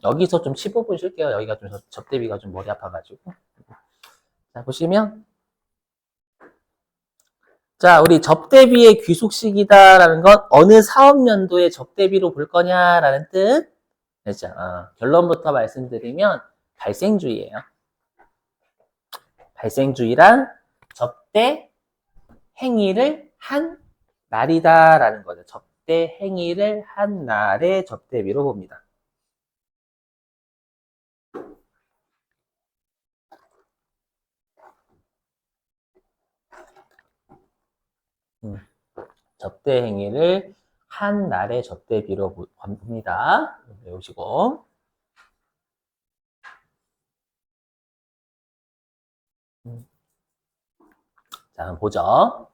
여기서 좀 15분 쉴게요. 여기가 좀 접대비가 좀 머리 아파가지고. 자, 보시면. 자, 우리 접대비의 귀속식이다라는 건 어느 사업연도에 접대비로 볼 거냐라는 뜻. 그렇죠. 결론부터 말씀드리면 발생주의예요. 발생주의란 접대 행위를 한 날이다라는 거죠. 접대 행위를 한 날의 접대비로 봅니다. 접대 행위를 한 날의 접대비로 봅니다. 외우시고. 자, 한번 보죠.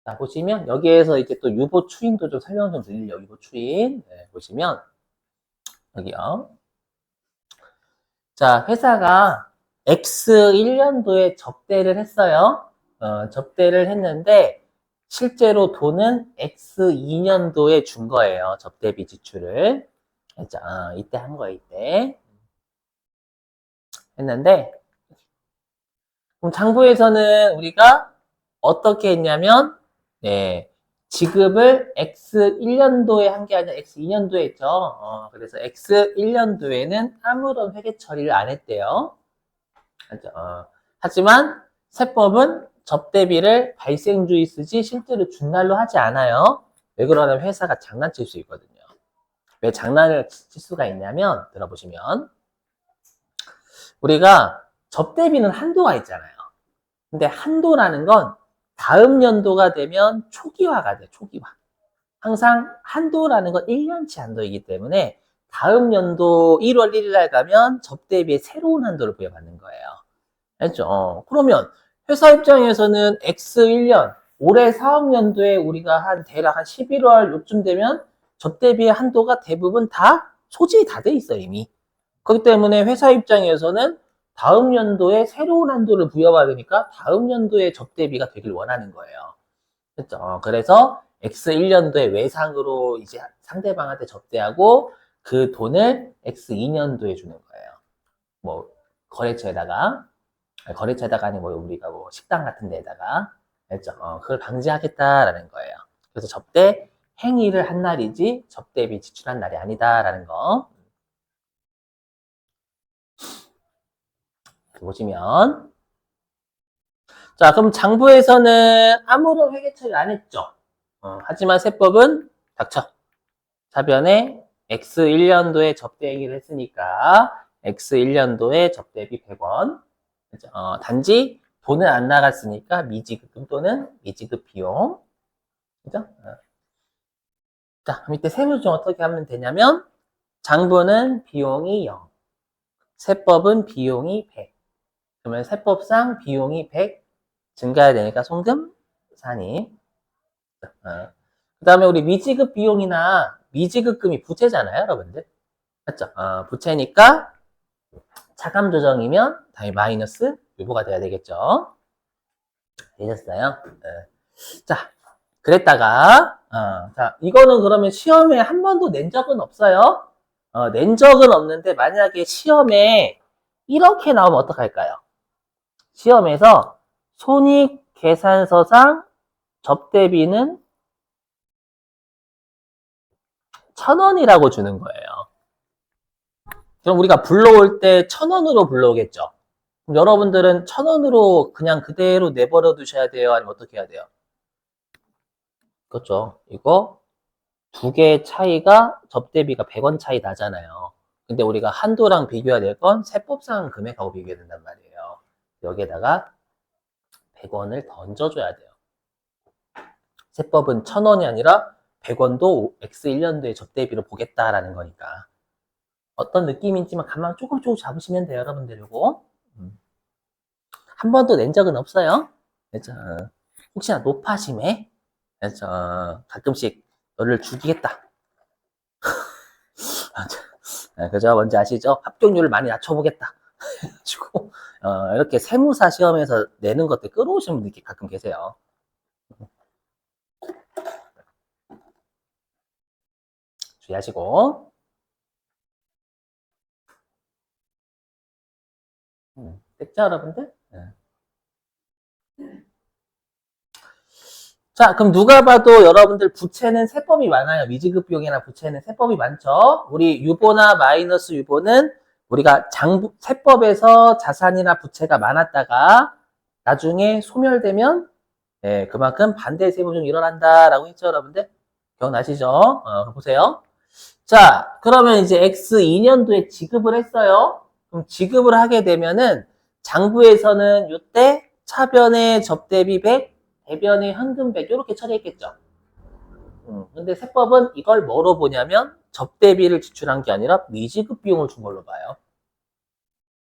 자, 보시면 여기에서 이제 또 유보 추인도 좀 설명 좀 드릴게요. 유보 추인. 네, 보시면 여기요. 자, 회사가 X 1년도에 접대를 했어요. 접대를 했는데 실제로 돈은 X 2년도에 준 거예요. 접대비 지출을. 자, 이때 한 거예요. 이때. 했는데 그럼 장부에서는 우리가 어떻게 했냐면 네, 지급을 X 1년도에 한 게 아니라 X 2년도에 했죠. 그래서 X 1년도에는 아무런 회계 처리를 안 했대요. 하지만 세법은 접대비를 발생주의 쓰지 실제로 준 날로 하지 않아요. 왜 그러냐면 회사가 장난칠 수 있거든요. 왜 장난을 칠 수가 있냐면 들어보시면 우리가 접대비는 한도가 있잖아요. 근데 한도라는 건 다음 연도가 되면 초기화가 돼, 초기화. 항상 한도라는 건 1년치 한도이기 때문에 다음 연도 1월 1일 날 가면 접대비의 새로운 한도를 부여받는 거예요. 알죠? 그러면 회사 입장에서는 X 1년, 올해 사업연도에 우리가 대략 한 11월 요쯤 되면 접대비의 한도가 대부분 다 소진이 다 돼 있어, 이미. 그렇기 때문에 회사 입장에서는 다음 연도에 새로운 한도를 부여받으니까 다음 연도에 접대비가 되길 원하는 거예요. 그렇죠? 그래서 X 1년도에 외상으로 이제 상대방한테 접대하고 그 돈을 X 2년도에 주는 거예요. 뭐 거래처에다가 아니 뭐 우리가 뭐 식당 같은 데다가 했죠. 그걸 방지하겠다라는 거예요. 그래서 접대 행위를 한 날이지 접대비 지출한 날이 아니다라는 거. 보시면 자, 그럼 장부에서는 아무런 회계 처리 안 했죠. 하지만 세법은 닥쳐. 사변에 X 1년도에 접대 행위를 했으니까 X 1년도에 접대비 100원. 그렇죠? 단지 돈은 안 나갔으니까 미지급 또는 미지급 비용. 그죠? 자, 그럼 이때 세무조정 어떻게 하면 되냐면 장부는 비용이 0, 세법은 비용이 100. 그러면 세법상 비용이 100 증가해야 되니까 송금 산입. 그 다음에 우리 미지급 비용이나 미지급금이 부채잖아요, 여러분들. 맞죠? 부채니까 차감 조정이면 당연히 마이너스 유보가 돼야 되겠죠. 되셨어요? 네. 자, 그랬다가 자, 이거는 그러면 시험에 한 번도 낸 적은 없어요. 낸 적은 없는데 만약에 시험에 이렇게 나오면 어떡할까요? 시험에서 손익계산서상 접대비는 1,000원이라고 주는 거예요. 그럼 우리가 불러올 때 1,000원으로 불러오겠죠. 그럼 여러분들은 1,000원으로 그냥 그대로 내버려 두셔야 돼요? 아니면 어떻게 해야 돼요? 그렇죠. 이거 두 개의 차이가 접대비가 100원 차이 나잖아요. 근데 우리가 한도랑 비교해야 될 건 세법상 금액하고 비교해야 된단 말이에요. 여기에다가 100원을 던져줘야 돼요. 세법은 1,000원이 아니라 100원도 X 1년도에 접대비로 보겠다라는 거니까. 어떤 느낌인지만 가만 조금 잡으시면 돼요, 여러분들. 요거. 한 번도 낸 적은 없어요. 그래서 혹시나 높아심에 그래서 가끔씩 너를 죽이겠다. 그죠? 뭔지 아시죠? 합격률을 많이 낮춰보겠다. 그래가지고 이렇게 세무사 시험에서 내는 것들 끌어오시는 분들이 가끔 계세요. 주의하시고. 됐죠, 여러분들? 자, 그럼 누가 봐도 여러분들 부채는 세법이 많아요. 미지급 비용이나 부채는 세법이 많죠. 우리 유보나 마이너스 유보는 우리가 세법에서 자산이나 부채가 많았다가 나중에 소멸되면 그만큼 반대 세무조정이 일어난다라고 했죠, 여러분들? 기억나시죠? 보세요. 자, 그러면 이제 X2년도에 지급을 했어요. 그럼 지급을 하게 되면은 장부에서는 이때 차변의 접대비 100, 대변의 현금 100 이렇게 처리했겠죠. 근데 세법은 이걸 뭐로 보냐면 접대비를 지출한 게 아니라 미지급 비용을 준 걸로 봐요.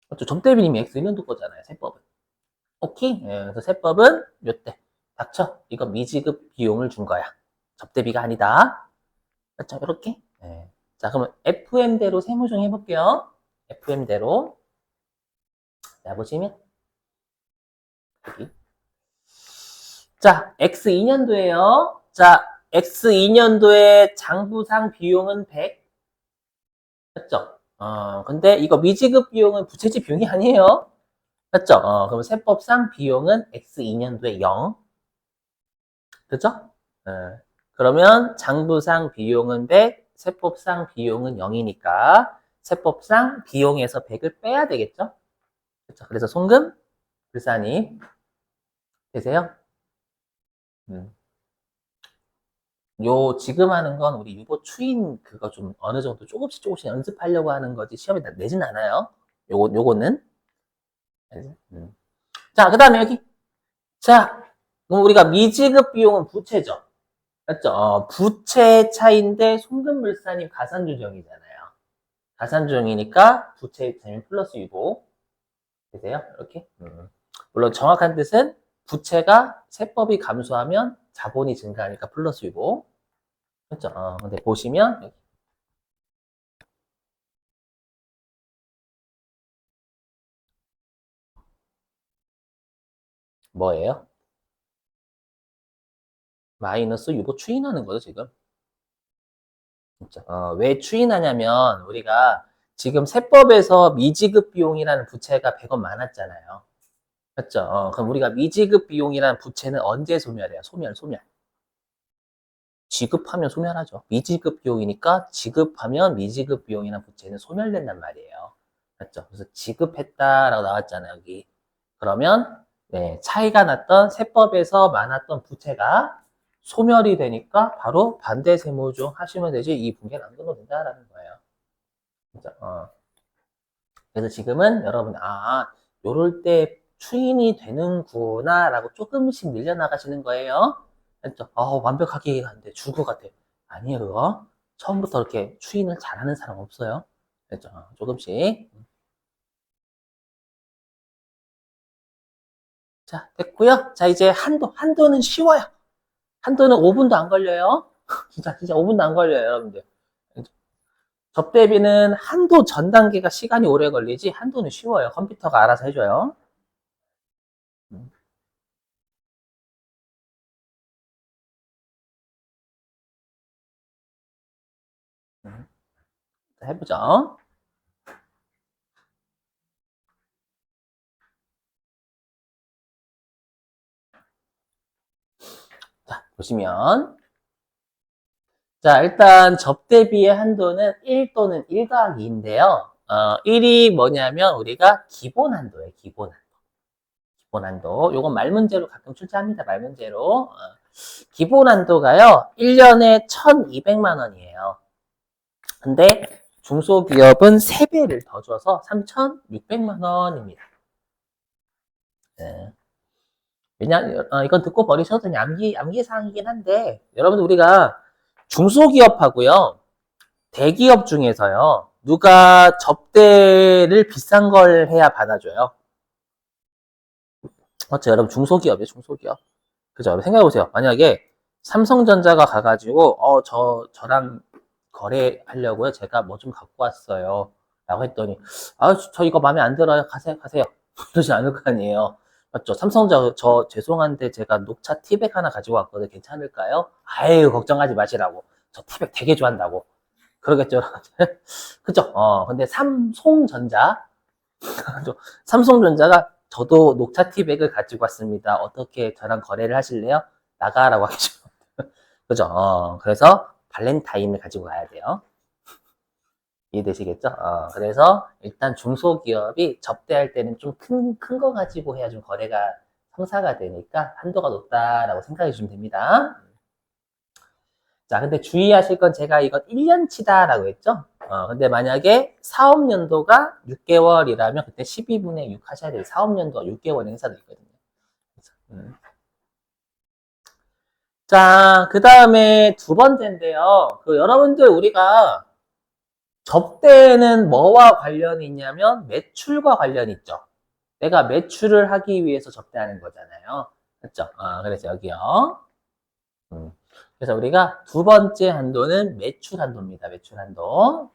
그렇죠? 접대비님이 X2년도 거잖아요, 세법은. 오케이? 그래서 세법은 요때 닥쳐. 이거 미지급 비용을 준 거야. 접대비가 아니다. 그렇죠? 이렇게. 자, 그러면 FM대로 세무조정 해볼게요. FM대로. 자, 보시면 여기. 자, X2년도에요. 자, X2년도에 장부상 비용은 100. 맞죠? 근데 이거 미지급 비용은 부채지 비용이 아니에요. 맞죠? 그럼 세법상 비용은 X2년도에 0. 그죠? 그러면 장부상 비용은 100, 세법상 비용은 0이니까 세법상 비용에서 100을 빼야 되겠죠? 그렇죠? 그래서 송금, 불산이 되세요? 요 지금 하는 건 우리 유보 추인 그거 좀 어느 정도 조금씩 연습하려고 하는 거지 시험에 내진 않아요. 요거는. 자, 그 다음에 여기. 자, 그럼 우리가 미지급 비용은 부채죠. 맞죠? 부채 차인데 송금불산이 가산조정이잖아요. 가산조정이니까 부채 차임 플러스 유보. 되세요? 이렇게. 물론 정확한 뜻은 부채가 세법이 감소하면 자본이 증가하니까 플러스 유보. 그렇죠? 근데 보시면 여기. 뭐예요? 마이너스 유보 추인하는 거죠, 지금. 왜 추인하냐면 우리가 지금 세법에서 미지급 비용이라는 부채가 100원 많았잖아요. 맞죠? 그럼 우리가 미지급 비용이라는 부채는 언제 소멸해요? 소멸. 지급하면 소멸하죠. 미지급 비용이니까 지급하면 미지급 비용이라는 부채는 소멸된단 말이에요. 맞죠? 그래서 지급했다라고 나왔잖아요, 여기. 그러면 차이가 났던 세법에서 많았던 부채가 소멸이 되니까 바로 반대 세무조 하시면 되지 이 분계는 안 끊어도 된다라는 거예요. 그죠? 그래서 지금은 여러분 요럴 때 추인이 되는구나 라고 조금씩 밀려나가시는 거예요. 그죠? 완벽하게 하는데 줄것 같아. 아니에요, 그거. 처음부터 이렇게 추인을 잘하는 사람 없어요. 그죠? 조금씩. 자, 됐고요. 자, 이제 한도는 쉬워요. 한도는 5분도 안 걸려요. 진짜 5분도 안 걸려요, 여러분들. 접대비는 한도 전 단계가 시간이 오래 걸리지 한도는 쉬워요. 컴퓨터가 알아서 해줘요. 자, 해보죠. 자, 보시면 자, 일단 접대비의 한도는 1 또는 1 더하기 2인데요. 1이 뭐냐면 우리가 기본 한도예요. 기본 한도. 기본 한도. 요건 말문제로 가끔 출제합니다. 말문제로. 기본 한도가요. 1년에 1,200만 원이에요. 근데 중소기업은 3배를 더 줘서 3,600만 원입니다. 네. 이건 듣고 버리셔도 그냥 암기 사항이긴 한데, 여러분들 우리가 중소기업하고요, 대기업 중에서요, 누가 접대를 비싼 걸 해야 받아줘요? 맞죠? 여러분 중소기업이에요, 중소기업. 그죠? 여러분 생각해보세요. 만약에 삼성전자가 가가지고, 저랑 거래하려고요. 제가 뭐 좀 갖고 왔어요. 라고 했더니, 저 이거 마음에 안 들어요. 가세요. 그러지 않을 거 아니에요. 맞죠? 삼성전자, 저 죄송한데 제가 녹차 티백 하나 가지고 왔거든요. 괜찮을까요? 아유, 걱정하지 마시라고. 저 티백 되게 좋아한다고. 그러겠죠. 그죠? 근데 삼성전자, 삼성전자가 저도 녹차티백을 가지고 왔습니다. 어떻게 저랑 거래를 하실래요? 나가라고 하겠죠. 그죠? 그래서 발렌타인을 가지고 가야 돼요. 이해되시겠죠? 그래서 일단 중소기업이 접대할 때는 좀 큰 거 가지고 해야 좀 거래가 성사가 되니까 한도가 높다라고 생각해 주시면 됩니다. 자, 근데 주의하실 건 제가 이건 1년치다라고 했죠? 근데 만약에 사업연도가 6개월이라면 그때 12분의 6 하셔야 돼요. 사업연도가 6개월 행사도 있거든요. 자, 그 다음에 두 번째인데요. 여러분들 우리가 접대는 뭐와 관련이 있냐면 매출과 관련이 있죠. 내가 매출을 하기 위해서 접대하는 거잖아요. 그렇죠? 그래서 여기요. 그래서 우리가 두 번째 한도는 매출 한도입니다. 매출 한도.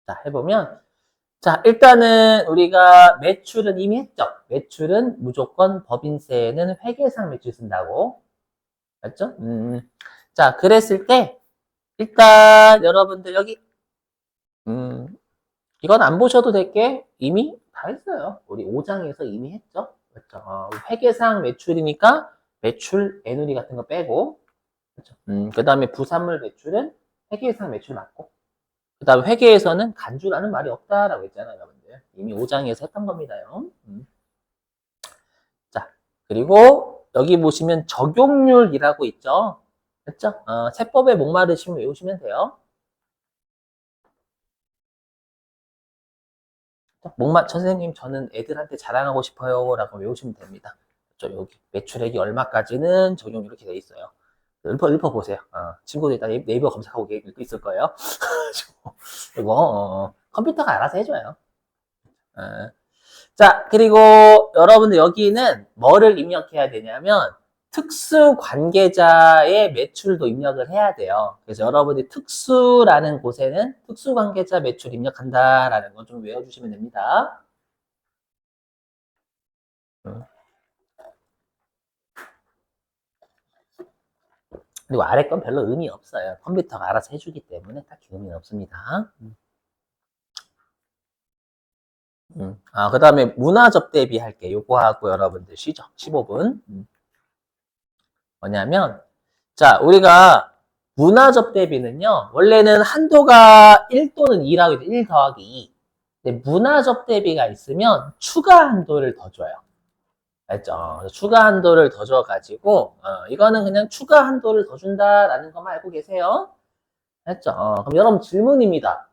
자, 해보면 자, 일단은 우리가 매출은 이미 했죠. 매출은 무조건 법인세는 회계상 매출 쓴다고. 맞죠? 자, 그랬을 때 일단 여러분들 여기 이건 안 보셔도 될 게 이미 다 했어요. 우리 5장에서 이미 했죠. 그렇죠? 회계상 매출이니까 매출 애누리 같은 거 빼고 그렇죠? 그 다음에 부산물 매출은 회계상 매출 맞고 그 다음에 회계에서는 간주라는 말이 없다라고 했잖아요. 여러분들. 이미 5장에서 했던 겁니다요. 자, 그리고 여기 보시면 적용률이라고 있죠. 그렇죠? 세법에 목마르시면 외우시면 돼요. 선생님, 저는 애들한테 자랑하고 싶어요. 라고 외우시면 됩니다. 그렇죠? 여기 매출액이 얼마까지는 적용 이렇게 돼 있어요. 읊어보세요. 친구들 일단 네이버 검색하고 읽고 있을 거예요. 이거, 컴퓨터가 알아서 해줘요. 자, 그리고 여러분들 여기는 뭐를 입력해야 되냐면 특수 관계자의 매출도 입력을 해야 돼요. 그래서 여러분이 특수라는 곳에는 특수 관계자 매출 입력한다라는 거 좀 외워주시면 됩니다. 그리고 아래 건 별로 의미 없어요. 컴퓨터가 알아서 해주기 때문에 딱히 의미는 없습니다. 그 다음에 문화접 대비 할게. 요거 하고 여러분들 쉬죠. 15분. 뭐냐면, 자, 우리가 문화접 대비는요, 원래는 한도가 1 또는 2라고 해서 1 더하기 2. 근데 문화접 대비가 있으면 추가 한도를 더 줘요. 알죠? 추가 한도를 더 줘가지고, 이거는 그냥 추가 한도를 더 준다라는 것만 알고 계세요. 알죠? 그럼 여러분 질문입니다.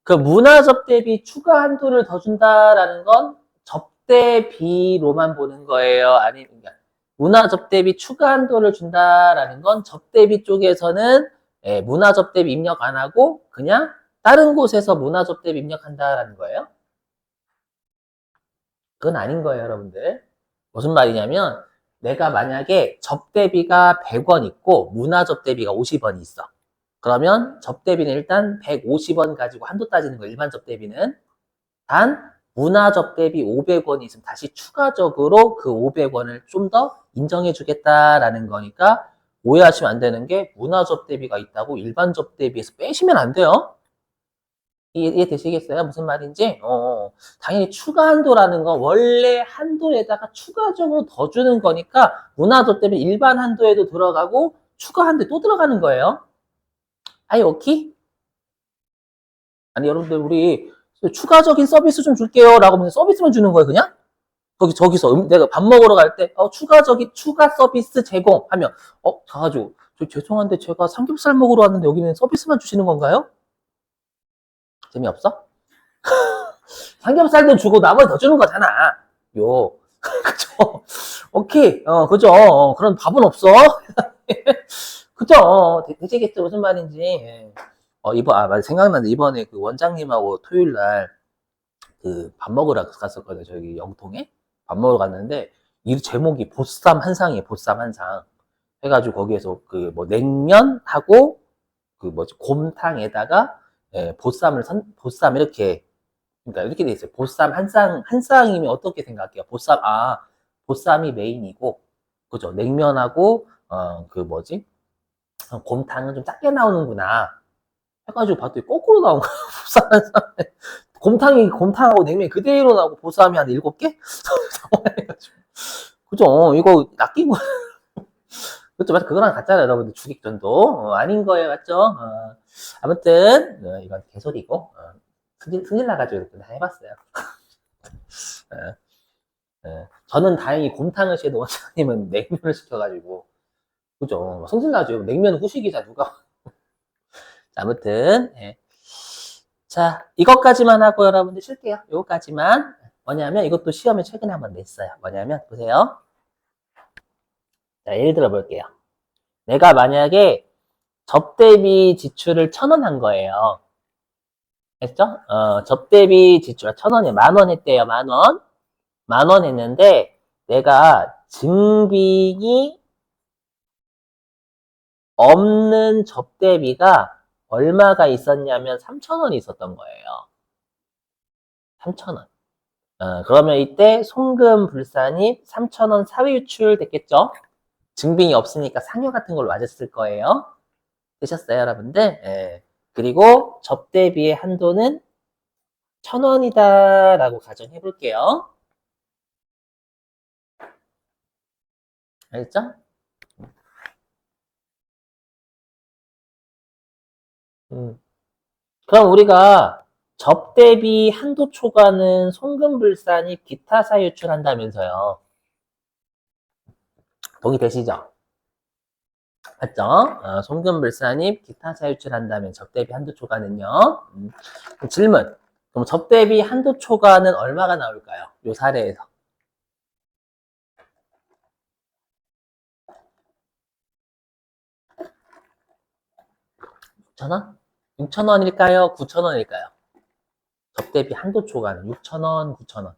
그 문화 접대비 추가 한도를 더 준다라는 건 접대비로만 보는 거예요? 아니면 문화 접대비 추가 한도를 준다라는 건 접대비 쪽에서는 문화 접대비 입력 안 하고 그냥 다른 곳에서 문화 접대비 입력한다라는 거예요? 그건 아닌 거예요, 여러분들. 무슨 말이냐면 내가 만약에 접대비가 100원 있고 문화 접대비가 50원이 있어. 그러면 접대비는 일단 150원 가지고 한도 따지는 거 일반 접대비는 단 문화 접대비 500원이 있으면 다시 추가적으로 그 500원을 좀 더 인정해 주겠다라는 거니까 오해하시면 안 되는 게 문화 접대비가 있다고 일반 접대비에서 빼시면 안 돼요. 이해되시겠어요? 무슨 말인지? 당연히 추가 한도라는 건 원래 한도에다가 추가적으로 더 주는 거니까 문화 접대비 일반 한도에도 들어가고 추가 한도에 또 들어가는 거예요. 아이 오케이? 아니 여러분들 우리 추가적인 서비스 좀 줄게요 라고 하면 서비스만 주는 거예요 그냥? 저기서 내가 밥 먹으러 갈 때 추가 서비스 제공하면 가가지고 저 죄송한데 제가 삼겹살 먹으러 왔는데 여기는 서비스만 주시는 건가요? 재미없어? 삼겹살도 주고 나머지 더 주는 거잖아 요 그죠? 오케이 그죠? 그럼 밥은 없어 그죠? 되시겠죠 무슨 말인지 맞아. 생각나는데, 이번에 그 원장님하고 토요일 날 그 밥 먹으러 갔었거든요. 저기 영통에. 밥 먹으러 갔는데, 이 제목이 보쌈 한상이에요. 보쌈 한상. 해가지고 거기에서 그 뭐 냉면하고 그 뭐지, 곰탕에다가, 보쌈 이렇게, 그러니까 이렇게 돼 있어요. 보쌈 한상이면 어떻게 생각해요? 보쌈이 메인이고, 그죠? 냉면하고, 그 뭐지? 곰탕은 좀 작게 나오는구나. 해가지고 봤더니 거꾸로 나온 거야. 부산한 사람. 곰탕하고 냉면이 그대로 나오고 보쌈이 한 7개? 해가지고. 그죠? 이거 낚인 거. 그렇죠. 맞죠. 그거랑 같잖아요, 여러분들. 주객전도. 아닌 거예요. 맞죠? 아무튼, 이건 개소리고, 승질 나가지고 이렇게 다 해봤어요. 저는 다행히 곰탕을 시켜도 원장님은 냉면을 시켜가지고, 그죠? 승질 나죠. 냉면 후식이자 누가. 자, 아무튼, 예. 자, 이것까지만 하고 여러분들 쉴게요. 이것까지만. 뭐냐면, 이것도 시험에 최근에 한번 냈어요. 뭐냐면, 보세요. 자, 예를 들어 볼게요. 내가 만약에 접대비 지출을 1,000원 한 거예요. 했죠? 접대비 지출 1,000원에 10,000원 했대요. 10,000원. 10,000원 했는데 내가 증빙이 없는 접대비가 얼마가 있었냐면 3,000원이 있었던 거예요. 3,000원. 그러면 이때 송금 불산입 3,000원 사회 유출 됐겠죠? 증빙이 없으니까 상여 같은 걸로 맞았을 거예요. 되셨어요, 여러분들? 예. 그리고 접대비의 한도는 1,000원이다 라고 가정해 볼게요. 알겠죠? 그럼 우리가 접대비 한도 초과는 송금불산입 기타 사유 유출한다면서요. 동의되시죠? 맞죠? 송금불산입 기타 사유 유출한다면 접대비 한도 초과는요. 질문. 그럼 접대비 한도 초과는 얼마가 나올까요? 이 사례에서. 6,000원? 6,000원일까요? 9,000원일까요? 접대비 한도 초과는 6,000원, 9,000원.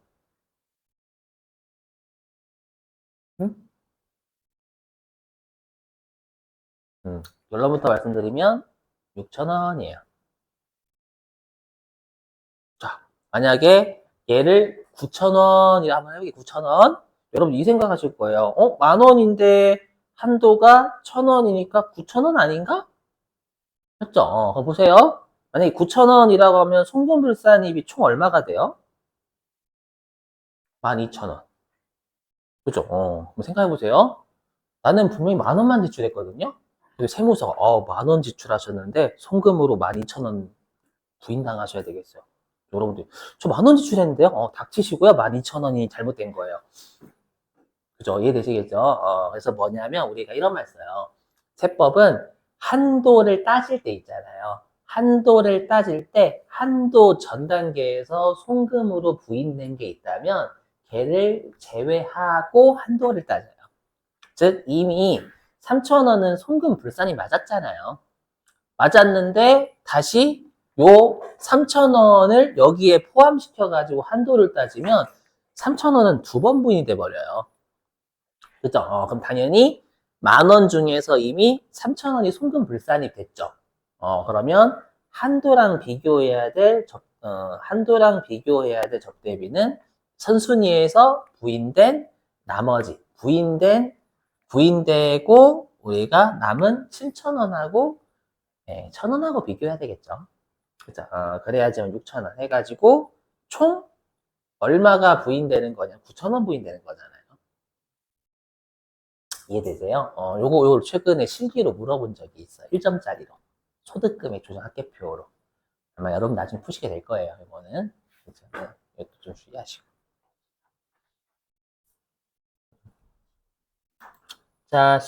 응? 결론부터 말씀드리면 6,000원이에요. 자, 만약에 얘를 9,000원이라 한번 해보게 9,000원. 여러분 이 생각하실 거예요. 10,000원인데 한도가 1,000원이니까 9,000원 아닌가? 맞죠? 보세요. 만약에 9,000원이라고 하면 송금불산입이 총 얼마가 돼요? 12,000원. 그죠? 한번 생각해보세요. 나는 분명히 10,000원만 지출했거든요? 근데 세무서가, 10,000원 지출하셨는데, 송금으로 12,000원 부인당하셔야 되겠어요. 여러분들, 저 10,000원 지출했는데요? 닥치시고요. 12,000원이 잘못된 거예요. 그죠? 이해되시겠죠? 그래서 뭐냐면, 우리가 이런 말 써요. 세법은 한도를 따질 때 있잖아요. 한도를 따질 때, 한도 전 단계에서 송금으로 부인된 게 있다면, 걔를 제외하고 한도를 따져요. 즉, 이미 3,000원은 송금 불산이 맞았잖아요. 맞았는데, 다시 요 3,000원을 여기에 포함시켜가지고 한도를 따지면 3,000원은 2번 부인이 돼버려요. 그죠? 그럼 당연히 10,000원 중에서 이미 3,000원이 송금 불산이 됐죠. 그러면 한도랑 비교해야 될 접대비는 선순위에서 부인된 나머지, 부인되고 우리가 남은 7,000원하고 1,000원하고 비교해야 되겠죠. 그죠? 그래야지만 6,000원 해가지고 총 얼마가 부인되는 거냐? 9,000원 부인되는 거잖아요. 이해되세요? 요걸 최근에 실기로 물어본 적이 있어요. 1점짜리로. 소득금액 조정 합계표로. 아마 여러분 나중에 푸시게 될 거예요, 이거는. 그렇죠? 이것도 좀 주의하시고. 자,